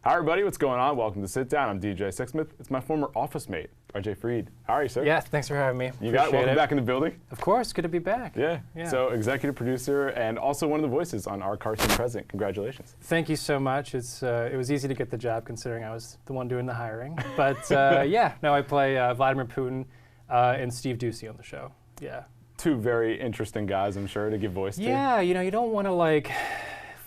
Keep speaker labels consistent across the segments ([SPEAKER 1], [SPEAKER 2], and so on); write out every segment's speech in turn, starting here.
[SPEAKER 1] Hi everybody, what's going on? Welcome to Sit Down. I'm DJ Sixsmith. It's my former office mate, RJ Freed. How are you, sir?
[SPEAKER 2] Yeah, thanks for having me.
[SPEAKER 1] You got it. Welcome back in the building.
[SPEAKER 2] Of course, good to be back.
[SPEAKER 1] Yeah. So executive producer and also one of the voices on Our Carson Present. Congratulations.
[SPEAKER 2] Thank you so much. It was easy to get the job considering I was the one doing the hiring. But I play Vladimir Putin and Steve Doocy on the show. Yeah.
[SPEAKER 1] Two very interesting guys, I'm sure, to give voice to.
[SPEAKER 2] Yeah, you don't want to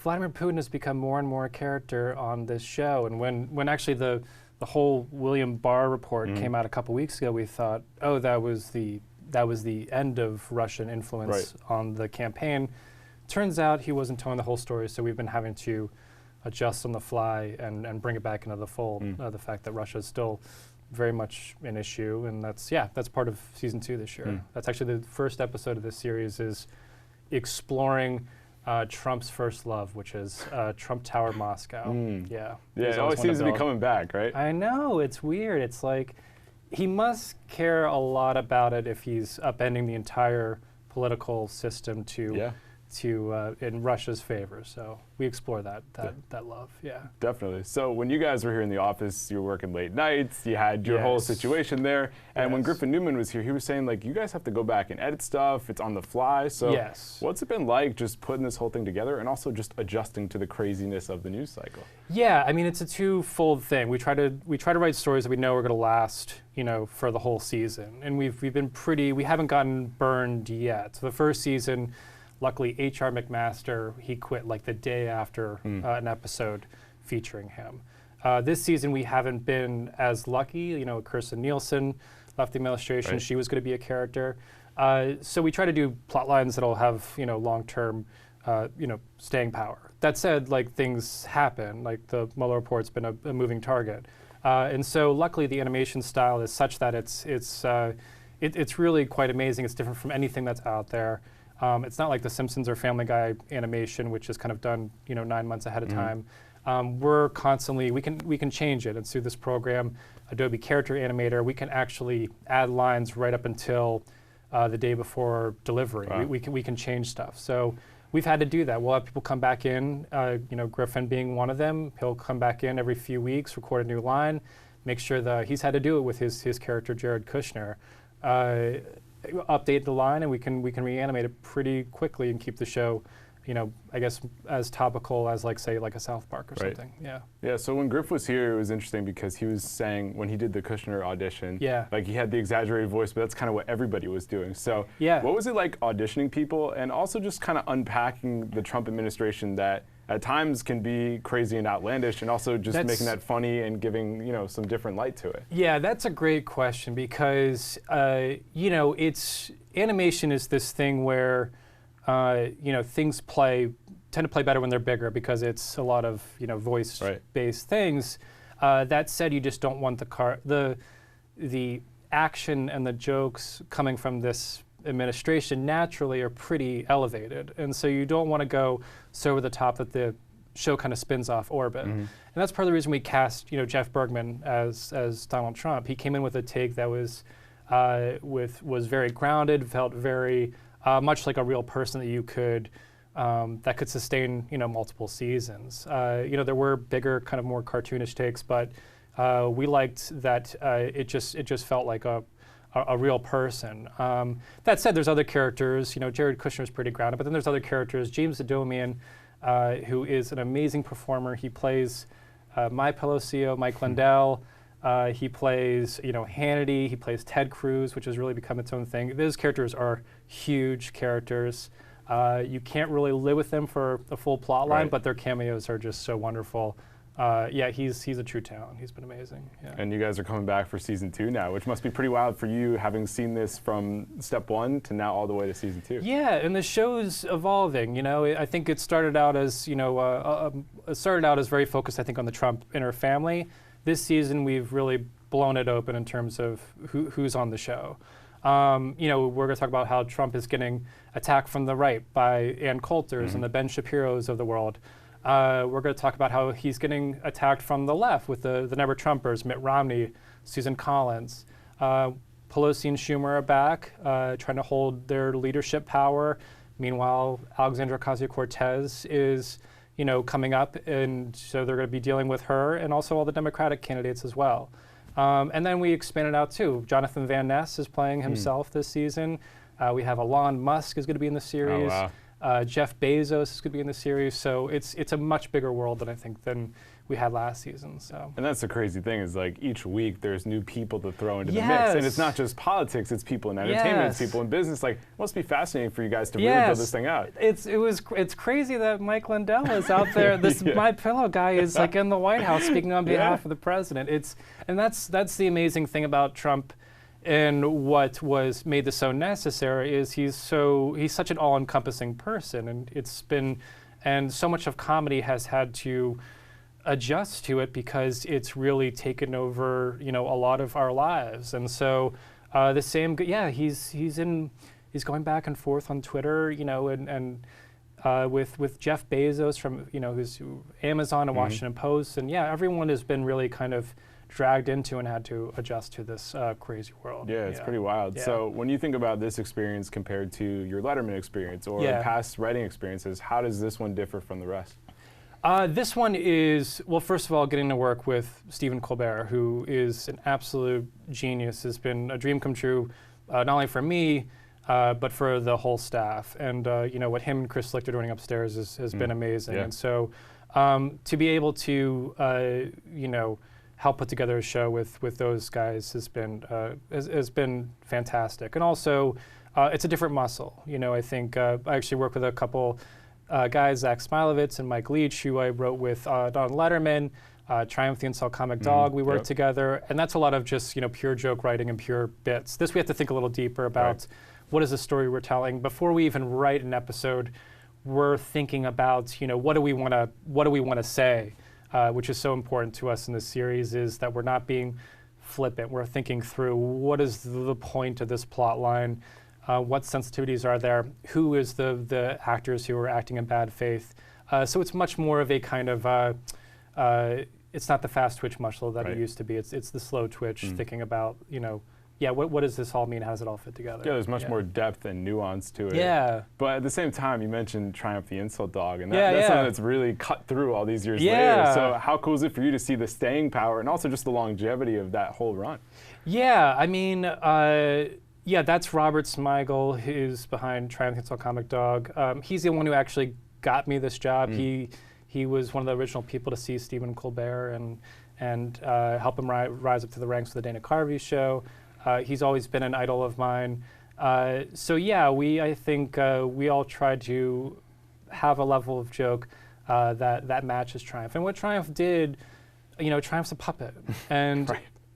[SPEAKER 2] Vladimir Putin has become more and more a character on this show, and when actually the whole William Barr report came out a couple weeks ago, we thought, oh, that was the end of Russian influence on the campaign. Turns out he wasn't telling the whole story, so we've been having to adjust on the fly and bring it back into the fold. The fact that Russia is still very much an issue, and that's part of season 2 this year. That's actually the first episode of this series is exploring Trump's first love, which is Trump Tower Moscow. Yeah,
[SPEAKER 1] it always seems to be coming back, right?
[SPEAKER 2] I know, it's weird. It's like he must care a lot about it if he's upending the entire political system to in Russia's favor. So we explore that love. Yeah,
[SPEAKER 1] definitely. So when you guys were here in the office, you were working late nights. You had your whole situation there. And when Griffin Newman was here, he was saying you guys have to go back and edit stuff. It's on the fly. So what's it been like just putting this whole thing together and also just adjusting to the craziness of the news cycle?
[SPEAKER 2] Yeah, I mean it's a twofold thing. We try to write stories that we know are going to last, for the whole season. And we haven't gotten burned yet. So the first season, luckily, H.R. McMaster, he quit the day after an episode featuring him. This season, we haven't been as lucky. Kirsten Nielsen left the administration. She was going to be a character. So we try to do plot lines that'll have, long-term, staying power. That said, things happen. The Mueller report's been a moving target. And so luckily, the animation style is such that it's really quite amazing. It's different from anything that's out there. It's not like The Simpsons or Family Guy animation, which is kind of done, 9 months ahead of time. We're constantly, we can change it. And through this program, Adobe Character Animator, we can actually add lines right up until the day before delivery. Wow. We can change stuff. So we've had to do that. We'll have people come back in, Griffin being one of them. He'll come back in every few weeks, record a new line, make sure that he's had to do it with his character, Jared Kushner. Update the line, and we can reanimate it pretty quickly and keep the show, I guess as topical as say a South Park or something. Yeah.
[SPEAKER 1] So when Griff was here, it was interesting because he was saying when he did the Kushner audition, he had the exaggerated voice, but that's kind of what everybody was doing. So what was it like auditioning people, and also just kind of unpacking the Trump administration that at times can be crazy and outlandish, and also just making that funny and giving some different light to it?
[SPEAKER 2] Yeah, that's a great question because it's animation is this thing where things tend to play better when they're bigger because it's a lot of voice-based things. That said, you just don't want the action and the jokes coming from this administration naturally are pretty elevated, and so you don't want to go so over the top that the show kind of spins off orbit. And that's part of the reason we cast Jeff Bergman as Donald Trump. He came in with a take that was very grounded, felt very much like a real person that you could that could sustain multiple seasons. There were bigger, kind of more cartoonish takes, but we liked that it just felt like a real person. That said, there's other characters. Jared Kushner is pretty grounded, but then there's other characters. James Adomian, who is an amazing performer. He plays My Pelosi, Mike Lindell. He plays, Hannity. He plays Ted Cruz, which has really become its own thing. Those characters are huge characters. You can't really live with them for a full plot line, but their cameos are just so wonderful. He's a true talent. He's been amazing. Yeah.
[SPEAKER 1] And you guys are coming back for season 2 now, which must be pretty wild for you, having seen this from step 1 to now all the way to season 2.
[SPEAKER 2] Yeah, and the show's evolving. I think it started out as very focused, I think, on the Trump inner family. This season, we've really blown it open in terms of who's on the show. We're going to talk about how Trump is getting attacked from the right by Ann Coulters and the Ben Shapiros of the world. We're going to talk about how he's getting attacked from the left with the Never Trumpers, Mitt Romney, Susan Collins. Pelosi and Schumer are back, trying to hold their leadership power. Meanwhile, Alexandria Ocasio-Cortez is coming up, and so they're going to be dealing with her and also all the Democratic candidates as well. And then we expanded out too. Jonathan Van Ness is playing himself this season. We have Elon Musk is going to be in the series.
[SPEAKER 1] Oh, wow.
[SPEAKER 2] Jeff Bezos is going to be in the series. So it's a much bigger world than we had last season. So.
[SPEAKER 1] And that's the crazy thing is like each week there's new people to throw into the mix. And it's not just politics, it's people in entertainment, it's people in business. Like, it must be fascinating for you guys to really build this thing out.
[SPEAKER 2] It's crazy that Mike Lindell is out there. This My Pillow guy is like in the White House speaking on behalf of the president. And that's the amazing thing about Trump. And what made this so necessary is he's such an all-encompassing person, and so much of comedy has had to adjust to it because it's really taken over, a lot of our lives. And so he's going back and forth on Twitter, and with Jeff Bezos from who's Amazon and Washington Post, and everyone has been really kind of dragged into and had to adjust to this crazy world.
[SPEAKER 1] Yeah, it's pretty wild. Yeah. So when you think about this experience compared to your Letterman experience or past writing experiences, how does this one differ from the rest?
[SPEAKER 2] This one is, well, first of all, getting to work with Stephen Colbert, who is an absolute genius. Has been a dream come true, not only for me, but for the whole staff. And what him and Chris Lichter doing upstairs has been amazing. And so to be able to, help put together a show with those guys has been fantastic. And also, it's a different muscle. I think I actually work with a couple guys, Zach Smilovitz and Mike Leach, who I wrote with Don Letterman, Triumph the Insult Comic Dog. We worked together, and that's a lot of just pure joke writing and pure bits. This we have to think a little deeper about what is the story we're telling before we even write an episode. We're thinking about what do we want to say. Which is so important to us in this series, is that we're not being flippant. We're thinking through what is the point of this plot line, what sensitivities are there, who is the actors who are acting in bad faith. So it's much more of a kind of, it's not the fast twitch muscle that it used to be. It's the slow twitch, thinking about, what does this all mean? How does it all fit together?
[SPEAKER 1] Yeah, there's much more depth and nuance to it.
[SPEAKER 2] Yeah.
[SPEAKER 1] But at the same time, you mentioned Triumph the Insult Dog, and that's something that's really cut through all these years later. So how cool is it for you to see the staying power and also just the longevity of that whole run? Yeah,
[SPEAKER 2] I mean, that's Robert Smigel, who's behind Triumph the Insult Comic Dog. He's the one who actually got me this job. He was one of the original people to see Stephen Colbert and help him rise up to the ranks of the Dana Carvey show. He's always been an idol of mine. I think we all tried to have a level of joke that matches Triumph. And what Triumph did, Triumph's a puppet and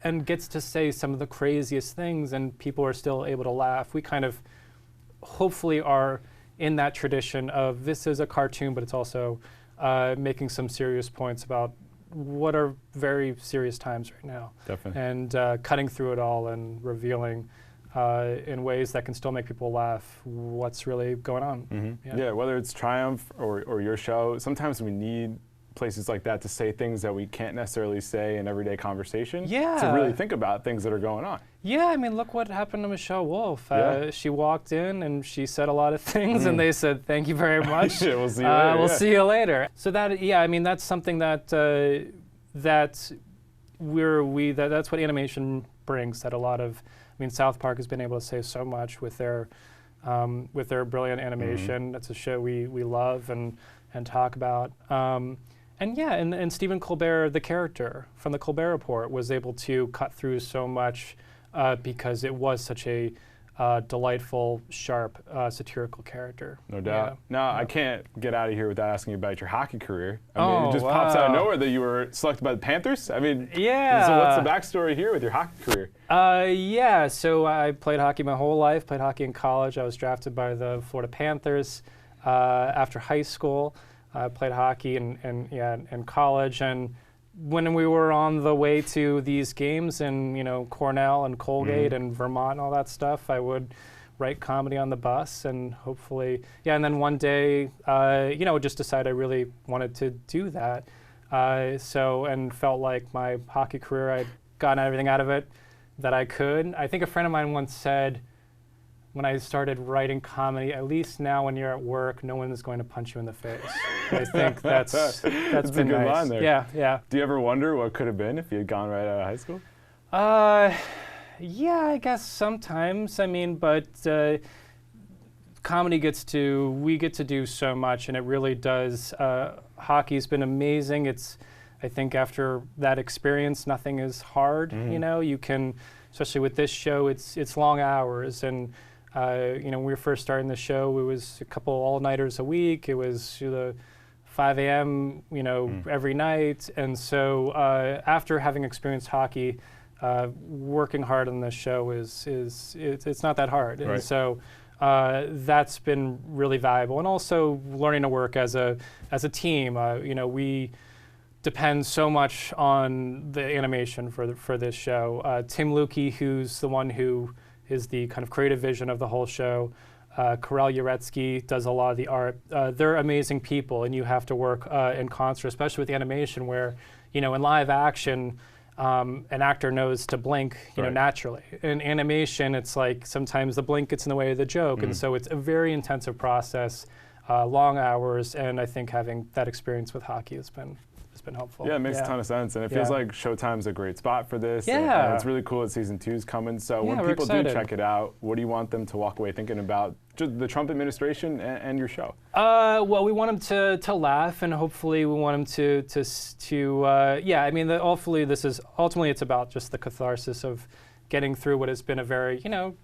[SPEAKER 2] and gets to say some of the craziest things, and people are still able to laugh. We kind of hopefully are in that tradition of this is a cartoon, but it's also making some serious points about what are very serious times right now.
[SPEAKER 1] Definitely.
[SPEAKER 2] And cutting through it all and revealing in ways that can still make people laugh what's really going on.
[SPEAKER 1] Yeah, whether it's Triumph or your show, sometimes we need places like that to say things that we can't necessarily say in everyday conversation. To really think about things that are going on.
[SPEAKER 2] Yeah, I mean, look what happened to Michelle Wolf. She walked in and she said a lot of things, and they said, "Thank you very much.
[SPEAKER 1] We'll see you later."
[SPEAKER 2] We'll see you later. So that's something that that's what animation brings. That a lot of, South Park has been able to say so much with their brilliant animation. That's a show we love and talk about. And Stephen Colbert, the character from the Colbert Report, was able to cut through so much because it was such a delightful, sharp, satirical character.
[SPEAKER 1] No doubt. Now, I can't get out of here without asking you about your hockey career. It just pops out of nowhere that you were selected by the Panthers. So what's the backstory here with your hockey career?
[SPEAKER 2] So I played hockey my whole life, played hockey in college. I was drafted by the Florida Panthers after high school. I played hockey in college, and when we were on the way to these games in Cornell and Colgate and Vermont and all that stuff, I would write comedy on the bus, and hopefully, and then one day, just decided I really wanted to do that. And felt like my hockey career, I'd gotten everything out of it that I could. I think a friend of mine once said, when I started writing comedy, at least now when you're at work, no one is going to punch you in the face. I think that's been
[SPEAKER 1] a good
[SPEAKER 2] nice.
[SPEAKER 1] line there.
[SPEAKER 2] Yeah, yeah.
[SPEAKER 1] Do you ever wonder what could have been if you had gone right out of high school?
[SPEAKER 2] Yeah, I guess sometimes. I mean, but comedy we get to do so much, and it really does. Hockey's been amazing. I think after that experience, nothing is hard. You know, you can, especially with this show, it's long hours, and you know, when we were first starting the show, it was a couple all-nighters a week. It was 5 a.m. you know, every night, and so after having experienced hockey, working hard on this show it's not that hard, and so that's been really valuable, and also learning to work as a team. You know, we depend so much on the animation for this show. Tim Lukey, who's the one who is the kind of creative vision of the whole show. Karel Uretsky does a lot of the art. They're amazing people, and you have to work in concert, especially with animation, where, you know, in live action, an actor knows to blink, you know, naturally. In animation, it's like sometimes the blink gets in the way of the joke, and so it's a very intensive process, long hours, and I think having that experience with hockey has been helpful.
[SPEAKER 1] Yeah, it makes a ton of sense, and it feels like Showtime's a great spot for this. And it's really cool that season 2 is coming. So when people do check it out, what do you want them to walk away thinking about just the Trump administration and your show?
[SPEAKER 2] Well, we want them to laugh, and hopefully we want them to yeah. I mean, ultimately it's about just the catharsis of getting through what has been a very, you know,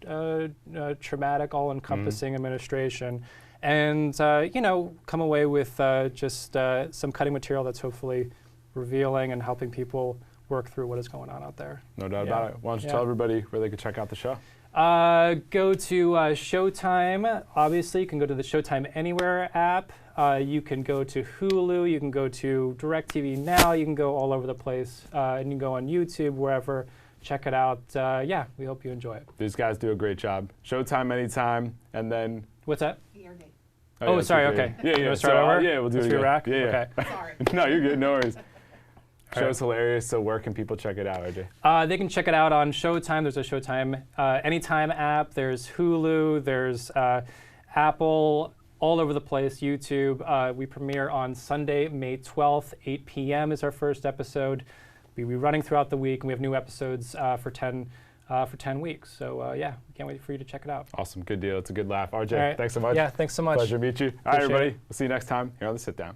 [SPEAKER 2] traumatic, all-encompassing administration. And, you know, come away with just some cutting material that's hopefully revealing and helping people work through what is going on out there.
[SPEAKER 1] No doubt about it. Why don't you tell everybody where they can check out the show?
[SPEAKER 2] Go to Showtime. Obviously, you can go to the Showtime Anywhere app. You can go to Hulu. You can go to DirecTV Now. You can go all over the place. And you can go on YouTube, wherever. Check it out. Yeah, we hope you enjoy it.
[SPEAKER 1] These guys do a great job. Showtime anytime, and then...
[SPEAKER 2] What's that?
[SPEAKER 1] Oh,
[SPEAKER 2] sorry, okay.
[SPEAKER 1] Yeah, yeah.
[SPEAKER 2] We'll start over?
[SPEAKER 1] Yeah, we'll do it again.
[SPEAKER 2] Rack?
[SPEAKER 1] Yeah.
[SPEAKER 2] Okay.
[SPEAKER 3] Sorry.
[SPEAKER 1] No, you're good, no worries. Show's hilarious, so where can people check it out, RJ?
[SPEAKER 2] They can check it out on Showtime. There's a Showtime Anytime app. There's Hulu. There's Apple, all over the place, YouTube. We premiere on Sunday, May 12th, 8 p.m. is our first episode. We'll be running throughout the week, and we have new episodes for 10 weeks. So yeah, we can't wait for you to check it out.
[SPEAKER 1] Awesome, good deal. It's a good laugh. RJ, thanks so much.
[SPEAKER 2] Yeah, thanks so much.
[SPEAKER 1] Pleasure to meet you. All right, everybody. We'll see you next time here on The Sit Down.